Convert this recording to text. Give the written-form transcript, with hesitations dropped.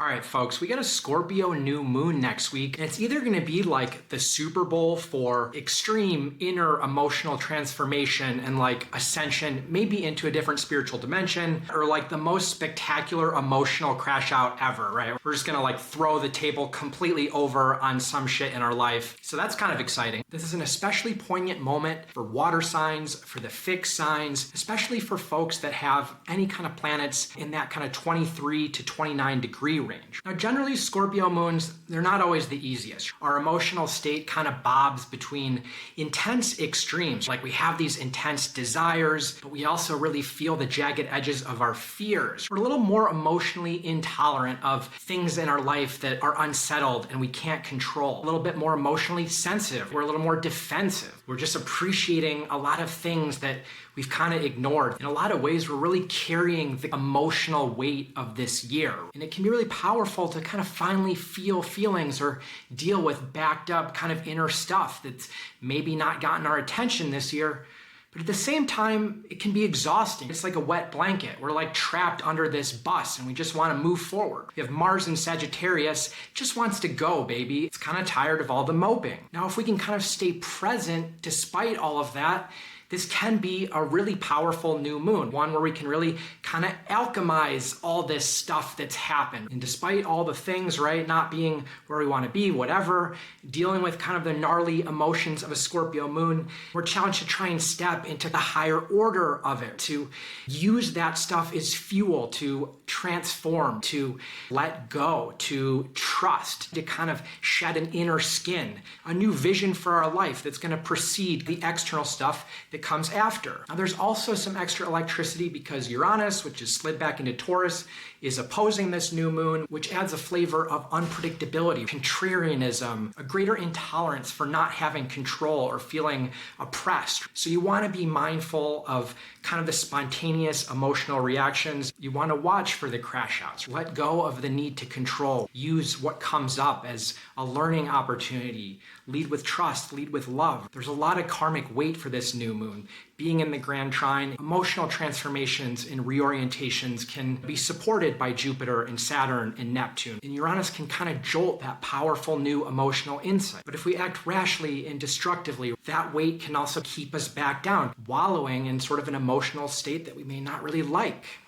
right, folks, we got a Scorpio new moon next week, and it's either going to be like the Super Bowl for extreme inner emotional transformation and like ascension, maybe into a different spiritual dimension, or like the most spectacular emotional crash out ever, right? We're just going to like throw the table completely over on some shit in our life. So that's kind of exciting. This is an especially poignant moment for water signs, for the fixed signs, especially for folks that have any kind of planets in that kind of 23 to 29 degree range. Now, generally, Scorpio moons, they're not always the easiest. Our emotional state kind of bobs between intense extremes. Like we have these intense desires, but we also really feel the jagged edges of our fears. We're a little more emotionally intolerant of things in our life that are unsettled and we can't control. A little bit more emotionally sensitive. We're a little more defensive. We're just appreciating a lot of things that we've kind of ignored. In a lot of ways, we're really carrying the emotional weight of this year. And it can be really powerful to kind of finally feel feelings or deal with backed up kind of inner stuff that's maybe not gotten our attention this year. But at the same time, it can be exhausting. It's like a wet blanket. We're like trapped under this bus and we just want to move forward. We have Mars in Sagittarius, just wants to go, baby. It's kind of tired of all the moping. Now, if we can kind of stay present despite all of that, this can be a really powerful new moon, one where we can really kind of alchemize all this stuff that's happened. And despite all the things, right, not being where we want to be, whatever, dealing with kind of the gnarly emotions of a Scorpio moon, we're challenged to try and step into the higher order of it, to use that stuff as fuel, to transform, to let go, to trust, to kind of shed an inner skin, a new vision for our life that's going to precede the external stuff that comes after. Now, there's also some extra electricity because Uranus, which is slid back into Taurus, is opposing this new moon, which adds a flavor of unpredictability, contrarianism, a greater intolerance for not having control or feeling oppressed. So you want to be mindful of kind of the spontaneous emotional reactions. You want to watch for the crash outs. Let go of the need to control. Use what comes up as a learning opportunity. Lead with trust, lead with love. There's a lot of karmic weight for this new moon. Being in the Grand Trine, emotional transformations and reorientations can be supported by Jupiter and Saturn and Neptune. And Uranus can kind of jolt that powerful new emotional insight. But if we act rashly and destructively, that weight can also keep us back down, wallowing in sort of an emotional state that we may not really like.